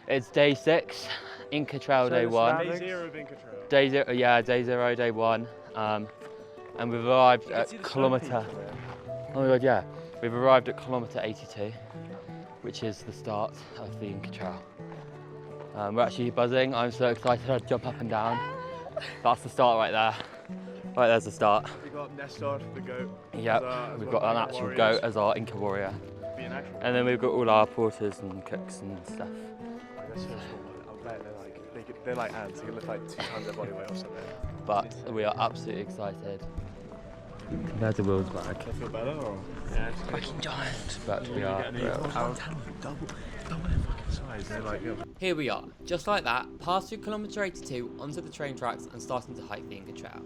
It's day 6, Inca Trail day 1. Day 0 of Inca Trail. Day 0, yeah, day 0, day 1. And we've arrived at kilometre. Oh my god, yeah. We've arrived at kilometre 82, which is the start of the Inca Trail. We're actually buzzing. I'm so excited I'd jump up and down. That's the start right there. Right, there's the start. We've got Nestor, the goat. Yep, we've got an actual goat as our Inca warrior. And then we've got all our porters and cooks and stuff. I bet they're like ants. They can lift like 2 times their body weight or something. But we are absolutely excited. Compared to Will's bag. I feel better or? Yeah, it's fucking giant. But we are. Double their fucking size. They're like, Here we are, just like that, past through kilometre 82 onto the train tracks and starting to hike the Inca Trail.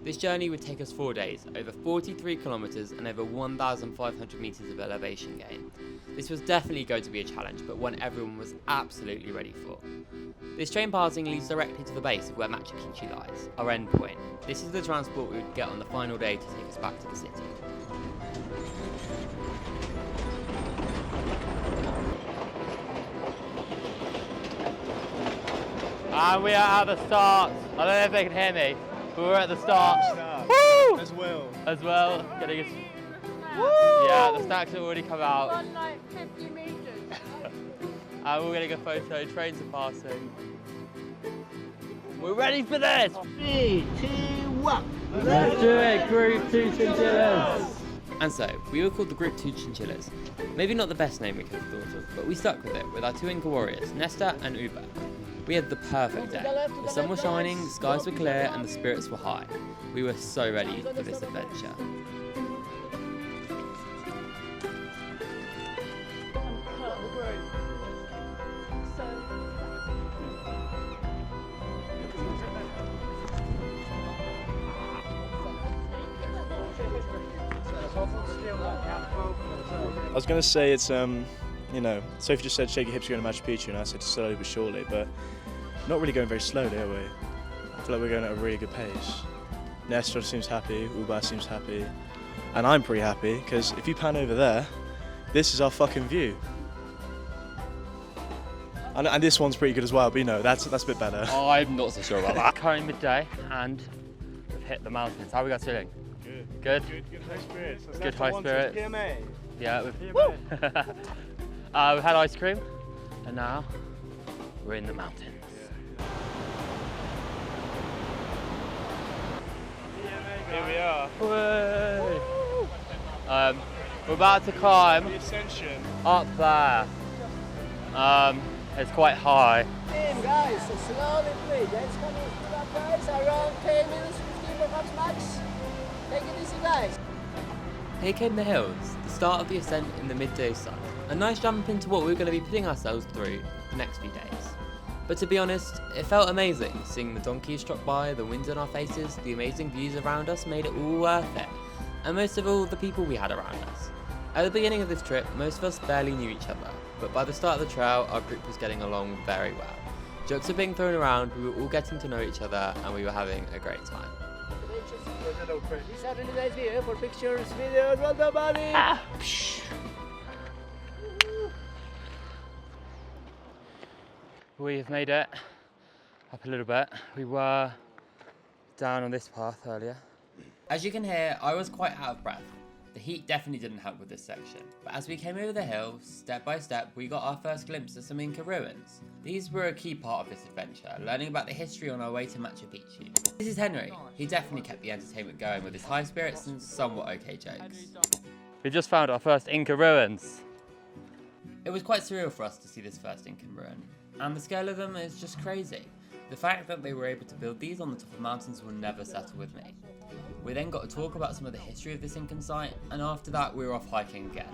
This journey would take us 4 days, over 43 kilometres and over 1,500 metres of elevation gain. This was definitely going to be a challenge, but one everyone was absolutely ready for. This train passing leads directly to the base of where Machu Picchu lies, our end point. This is the transport we would get on the final day to take us back to the city. And we are at the start. I don't know if they can hear me, but we're at the start. Woo! As well. Getting us. Woo! Yeah, the snacks have already come out. Run like 50 meters. And we're getting a photo. Trains are passing. We're ready for this. 3, 2, 1. Let's do it, Group 2 Chinchillas. And so, we were called the Group 2 Chinchillas. Maybe not the best name we could have thought of, but we stuck with it with our 2 Inca warriors, Nesta and Uber. We had the perfect day. The sun was shining, the skies were clear, and the spirits were high. We were so ready for this adventure. I was going to say it's, you know, Sophie just said shake your hips, you're going to Machu Picchu, and I said slowly but surely, but not really going very slowly, are we? I feel like we're going at a really good pace. Nestor seems happy, Uba seems happy, and I'm pretty happy, because if you pan over there, this is our fucking view. And this one's pretty good as well, but you know, that's a bit better. I'm not so sure about that. Currently midday, and we've hit the mountains. How are we guys feeling? Good? Good high spirits. Good high spirits. PMA. Yeah, we've had ice cream, and now we're in the mountains. Here we are. We're about to climb The ascension. up there. It's quite high. Guys, slowly please. Let's come in up, guys. Around 10 minutes, 15 perhaps max. Take it easy, guys. Here came the hills, the start of the ascent in the midday sun. A nice jump into what we were going to be putting ourselves through the next few days. But to be honest, it felt amazing. Seeing the donkeys trot by, the wind on our faces, the amazing views around us made it all worth it. And most of all, the people we had around us. At the beginning of this trip, most of us barely knew each other, but by the start of the trail, our group was getting along very well. Jokes were being thrown around, we were all getting to know each other, and we were having a great time. These are really nice view for pictures, videos, well done, buddy. We've made it up a little bit. We were down on this path earlier. As you can hear, I was quite out of breath. The heat definitely didn't help with this section, but as we came over the hill, step by step, we got our first glimpse of some Inca ruins. These were a key part of this adventure, learning about the history on our way to Machu Picchu. This is Henry. He definitely kept the entertainment going with his high spirits and somewhat okay jokes. We just found our first Inca ruins. It was quite surreal for us to see this first Incan ruin, and the scale of them is just crazy. The fact that they were able to build these on the top of mountains will never settle with me. We then got to talk about some of the history of this Incan site, and after that we were off hiking again,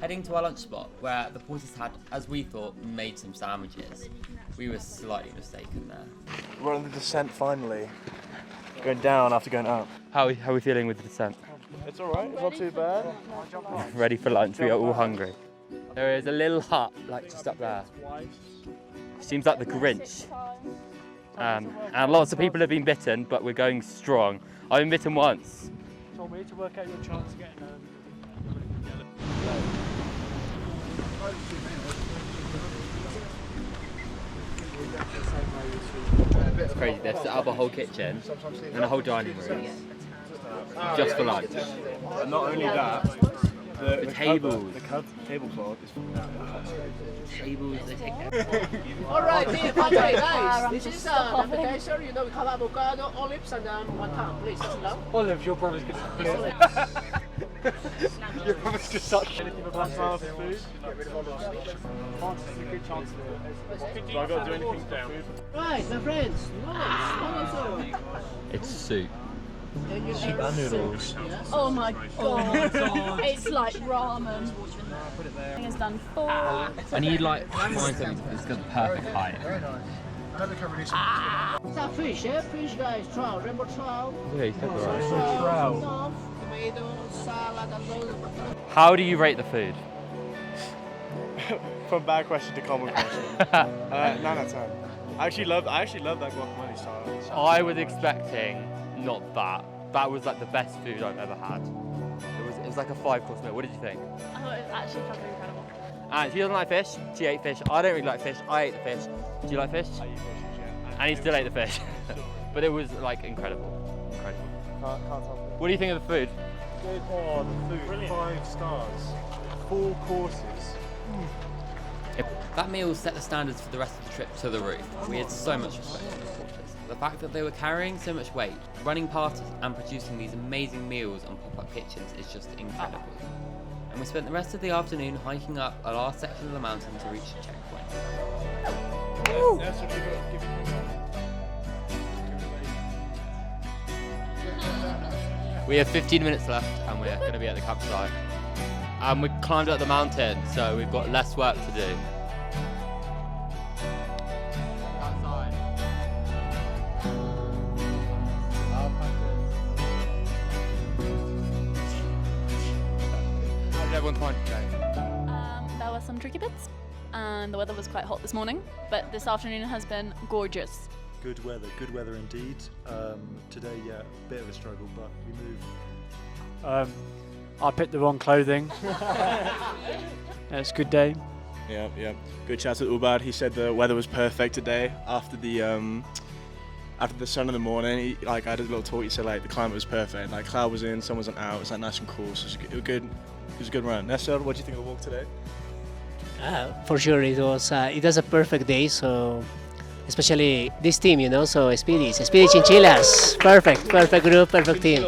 heading to our lunch spot where the porters had, as we thought, made some sandwiches. We were slightly mistaken there. We're on the descent finally. Going down after going up. How are we feeling with the descent? It's alright, it's not too bad. Ready for lunch, we are all hungry. There is a little hut, like just up there. Seems like the Grinch. And lots of people have been bitten, but we're going strong. I've been bitten once. Told me to work out your chance of getting It's crazy. They've set up a whole kitchen and a whole dining room just for lunch. And not only that, the tables. tablecloth is Tables, they take Alright, here, Padre, guys. This is an appetizer. You know, we have avocado, olives, and then one time. Please, that's enough. Olives, your brother's good. Your brother's good such anything but food. Chances a good chance of it. Do I got to do anything down? Right, my friends. Noodles. It's soup. Soup and noodles. Oh my god. It's like ramen. I think it's done 4. I need like find something that's got the perfect height. It's a fish, eh? Fish, guys. Trout. Remember trout? Yeah, you said the right. Trout. Tomato, salad, and those. How do you rate the food? From bad question to common question. 9 out of 10. I actually love that guacamole style. I was expecting not that. That was like the best food I've ever had. It was like a 5-course meal. What did you think? Oh, it actually fucking incredible. And she doesn't like fish. She ate fish. I don't really like fish. I ate the fish. Do you like fish? I eat fish, yeah. And he still ate the fish. But it was like incredible. Incredible. Can't tell. What do you think of the food? Good. Oh, the food. Brilliant. 5 stars. 4 courses. That meal set the standards for the rest of the trip to the roof. We had so much respect for the porters. The fact that they were carrying so much weight, running parties and producing these amazing meals on pop-up kitchens is just incredible. And we spent the rest of the afternoon hiking up a last section of the mountain to reach the checkpoint. We have 15 minutes left and we're going to be at the campsite. And we climbed up the mountain, so we've got less work to do. How did everyone find today? There were some tricky bits, and the weather was quite hot this morning, but this afternoon has been gorgeous. Good weather indeed. Today, yeah, a bit of a struggle, but we moved. I picked the wrong clothing. It's a good day. Yeah. Good chat with Ubad. He said the weather was perfect today. After the sun in the morning, I had a little talk. He said like the climate was perfect. Like cloud was in, sun wasn't out. It was like nice and cool. So it was good. It was a good run. Nestor, what do you think of the walk today? For sure, it was a perfect day. So, especially this team, you know. So Speedy Chinchillas, perfect group, perfect team.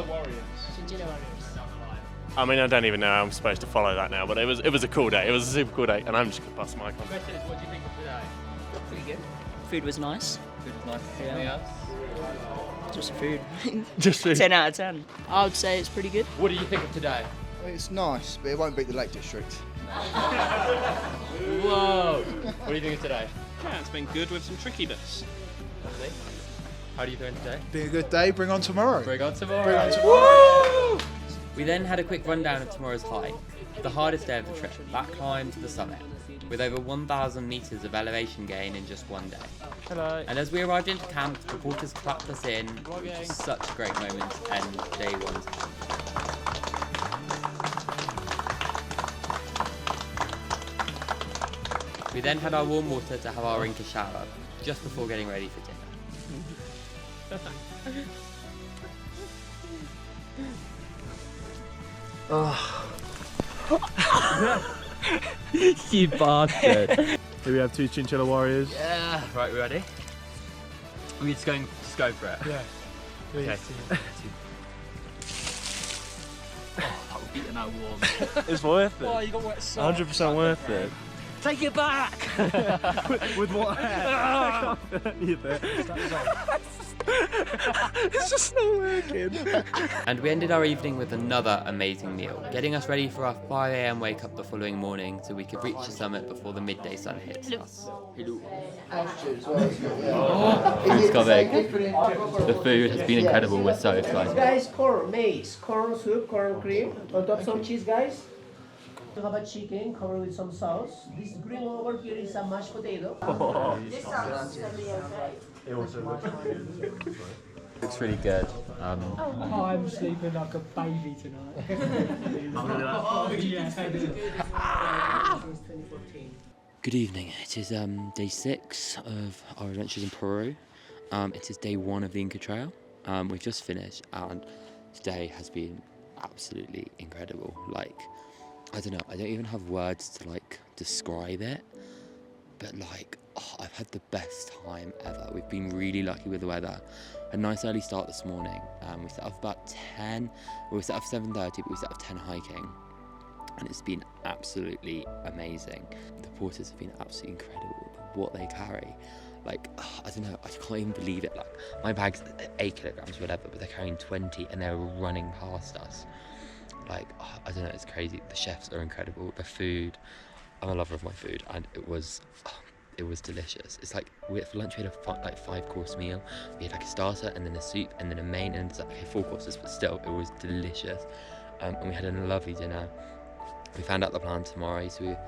I mean, I don't even know how I'm supposed to follow that now, but it was a cool day. It was a super cool day, and I'm just gonna pass my icon. What do you think of today? Pretty good. Food was nice. Food was nice. Anything else? Just food. Just food. 10 out of 10. I would say it's pretty good. What do you think of today? It's nice, but it won't beat the Lake District. Whoa! What do you think of today? Yeah, it's been good with some tricky bits. Lovely. How are you doing today? Been a good day, bring on tomorrow. Bring on tomorrow. Bring on tomorrow. We then had a quick rundown of tomorrow's hike, the hardest day of the trip, that climb to the summit, with over 1,000 metres of elevation gain in just one day. Hello. And as we arrived into camp, the porters clapped us in, which was such a great moment to end day 1. We then had our warm water to have our Inca shower, just before getting ready for dinner. You bastard. Here we have 2 chinchilla warriors. Yeah. Right, we ready? We're just go for it. Yeah. Okay. That would beat an out warm. It's worth it. Oh, you got wet socks. 100% worth it. Take it back! With what? It's just not working. And we ended our evening with another amazing meal, getting us ready for our 5 a.m. wake up the following morning so we could reach the summit before the midday sun hits us. Food's coming. The food has been incredible, we're so excited. Guys, corn soup, corn cream. On top some cheese, guys. We have a chicken covered with some sauce. This green one over here is a mashed potato. Looks really good. I'm sleeping like a baby tonight. Good evening. It is day 6 of our adventures in Peru. It is day 1 of the Inca Trail. We've just finished and today has been absolutely incredible. Like, I don't know, I don't even have words to like describe it, but like, I've had the best time ever. We've been really lucky with the weather. A nice early start this morning. We set off about 10, well, we set off 7:30, but we set off 10 hiking. And it's been absolutely amazing. The porters have been absolutely incredible. What they carry, like, I don't know, I can't even believe it. Like, my bag's 8 kilograms, whatever, but they're carrying 20 and they're running past us. Like, I don't know, it's crazy. The chefs are incredible. The food, I'm a lover of my food, and it was delicious. It's like, for lunch we had a 5-course meal. We had like a starter and then a soup and then a main, and it's like, okay, 4 courses, but still, it was delicious. And we had a lovely dinner. We found out the plan tomorrow, so we're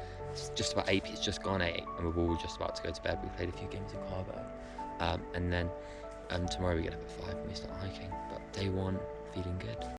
just about 8, it's just gone 8, and we're all just about to go to bed. We played a few games of carbo, and then tomorrow we get up at 5 and we start hiking. But day 1, feeling good.